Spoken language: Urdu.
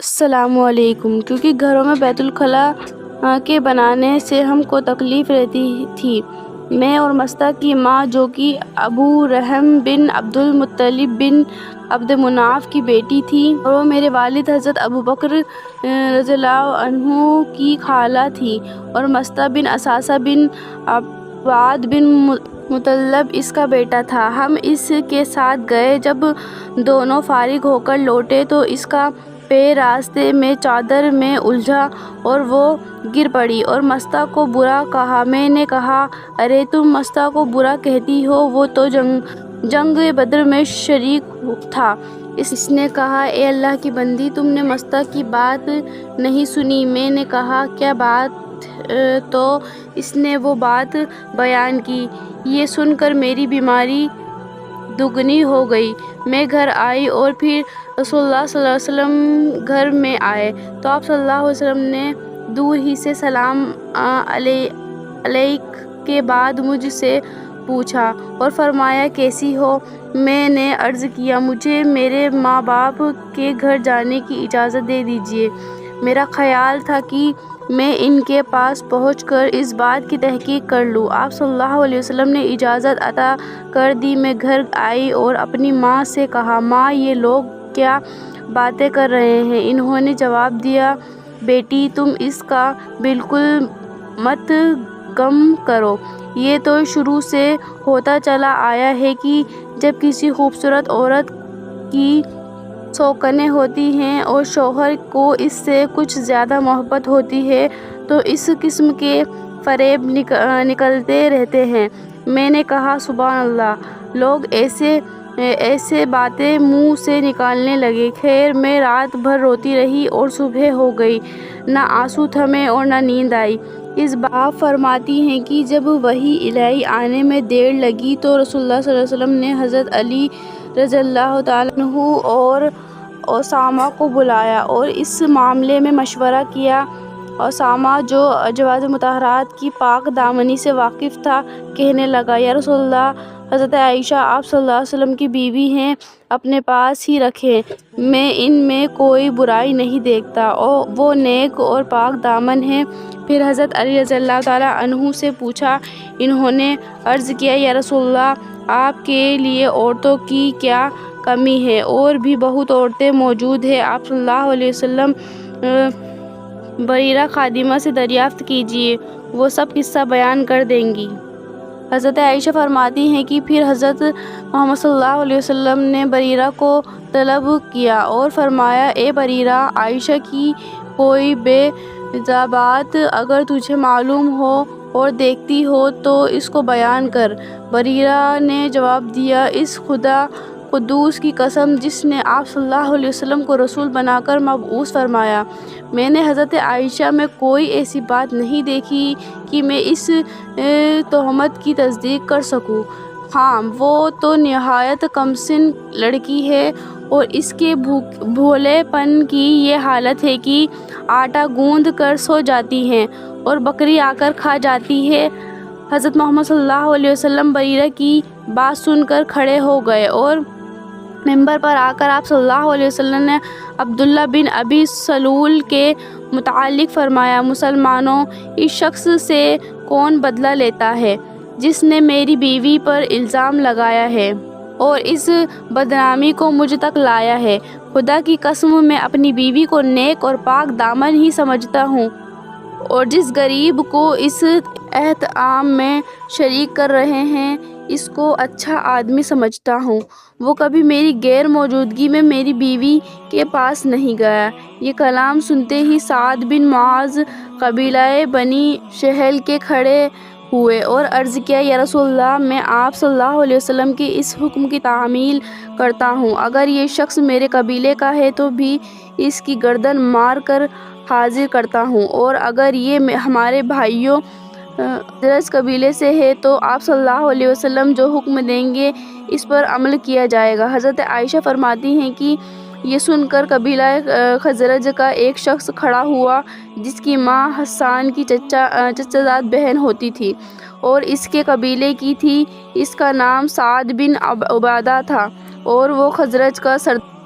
السلام علیکم۔ کیونکہ گھروں میں بیت الخلاء کے بنانے سے ہم کو تکلیف رہتی تھی، میں اور مستہ کی ماں جو کہ ابو رحم بن عبد المطلب بن عبد مناف کی بیٹی تھی، اور وہ میرے والد حضرت ابو بکر رضی اللہ عنہ کی خالہ تھی، اور مستہ بن اساسہ بن عباد بن مطلب اس کا بیٹا تھا۔ ہم اس کے ساتھ گئے، جب دونوں فارغ ہو کر لوٹے تو اس کا پیر راستے میں چادر میں الجھا اور وہ گر پڑی اور مستہ کو برا کہا۔ میں نے کہا، ارے تم مستہ کو برا کہتی ہو، وہ تو جنگ بدر میں شریک تھا۔ اس نے کہا، اے اللہ کی بندی، تم نے مستہ کی بات نہیں سنی؟ میں نے کہا، کیا بات؟ تو اس نے وہ بات بیان کی۔ یہ سن کر میری بیماری دگنی ہو گئی۔ میں گھر آئی اور پھر رسول اللہ صلی اللہ علیہ وسلم گھر میں آئے تو آپ صلی اللہ علیہ وسلم نے دور ہی سے سلام علیک کے بعد مجھ سے پوچھا اور فرمایا، کیسی ہو؟ میں نے عرض کیا، مجھے میرے ماں باپ کے گھر جانے کی اجازت دے دیجیے۔ میرا خیال تھا کہ میں ان کے پاس پہنچ کر اس بات کی تحقیق کر لوں۔ آپ صلی اللہ علیہ وسلم نے اجازت عطا کر دی۔ میں گھر آئی اور اپنی ماں سے کہا، ماں، یہ لوگ کیا باتیں کر رہے ہیں؟ انہوں نے جواب دیا، بیٹی، تم اس کا بالکل مت غم کرو۔ یہ تو شروع سے ہوتا چلا آیا ہے کہ جب کسی خوبصورت عورت کی شوقینیں ہوتی ہیں اور شوہر کو اس سے کچھ زیادہ محبت ہوتی ہے تو اس قسم کے فریب نکلتے رہتے ہیں۔ میں نے کہا، سبحان اللہ، لوگ ایسے باتیں منہ سے نکالنے لگے۔ خیر، میں رات بھر روتی رہی اور صبح ہو گئی، نہ آنسو تھمے اور نہ نیند آئی۔ اس بات آپ فرماتی ہیں کہ جب وحی الہی آنے میں دیر لگی تو رسول اللہ صلی اللہ علیہ وسلم نے حضرت علی رضی اللہ تعالیٰ عنہ اور اسامہ کو بلایا اور اس معاملے میں مشورہ کیا۔ اسامہ، جو ازواج مطہرات کی پاک دامنی سے واقف تھا، کہنے لگا، یا رسول اللہ، حضرت عائشہ آپ صلی اللہ علیہ وسلم کی بیوی ہیں، اپنے پاس ہی رکھیں، میں ان میں کوئی برائی نہیں دیکھتا، اور وہ نیک اور پاک دامن ہیں۔ پھر حضرت علی رضی اللہ تعالیٰ عنہ سے پوچھا۔ انہوں نے عرض کیا، یا رسول اللہ، آپ کے لیے عورتوں کی کیا کمی ہے؟ اور بھی بہت عورتیں موجود ہیں۔ آپ صلی اللہ علیہ وسلم بریرہ خادمہ سے دریافت کیجیے، وہ سب قصہ بیان کر دیں گی۔ حضرت عائشہ فرماتی ہیں کہ پھر حضرت محمد صلی اللہ علیہ وسلم نے بریرہ کو طلب کیا اور فرمایا، اے بریرہ، عائشہ کی کوئی بے جا بات اگر تجھے معلوم ہو اور دیکھتی ہو تو اس کو بیان کر۔ بریرہ نے جواب دیا، اس خدا قدوس کی قسم جس نے آپ صلی اللہ علیہ وسلم کو رسول بنا کر مبعوث فرمایا، میں نے حضرت عائشہ میں کوئی ایسی بات نہیں دیکھی کہ میں اس تہمت کی تصدیق کر سکوں۔ ہاں، وہ تو نہایت کمسن لڑکی ہے اور اس کے بھولے پن کی یہ حالت ہے کہ آٹا گوندھ کر سو جاتی ہے اور بکری آ کر کھا جاتی ہے۔ حضرت محمد صلی اللہ علیہ وسلم بریرہ کی بات سن کر کھڑے ہو گئے اور منبر پر آ کر آپ صلی اللہ علیہ وسلم نے عبداللہ بن ابی سلول کے متعلق فرمایا، مسلمانوں، اس شخص سے کون بدلہ لیتا ہے جس نے میری بیوی پر الزام لگایا ہے اور اس بدنامی کو مجھ تک لایا ہے؟ خدا کی قسم، میں اپنی بیوی کو نیک اور پاک دامن ہی سمجھتا ہوں، اور جس غریب کو اس اہتمام میں شریک کر رہے ہیں اس کو اچھا آدمی سمجھتا ہوں۔ وہ کبھی میری غیر موجودگی میں میری بیوی کے پاس نہیں گیا۔ یہ کلام سنتے ہی سعد بن معاذ قبیلہ بنی سہل کے کھڑے ہوئے اور عرض کیا، یا رسول اللہ، میں آپ صلی اللہ علیہ وسلم کے اس حکم کی تعمیل کرتا ہوں، اگر یہ شخص میرے قبیلے کا ہے تو بھی اس کی گردن مار کر حاضر کرتا ہوں، اور اگر یہ ہمارے بھائیوں خزرج قبیلے سے ہے تو آپ صلی اللہ علیہ وسلم جو حکم دیں گے اس پر عمل کیا جائے گا۔ حضرت عائشہ فرماتی ہیں کہ یہ سن کر قبیلہ خزرج کا ایک شخص کھڑا ہوا جس کی ماں حسان کی چچا زاد بہن ہوتی تھی اور اس کے قبیلے کی تھی۔ اس کا نام سعد بن عبادہ تھا اور وہ خزرج کا سردار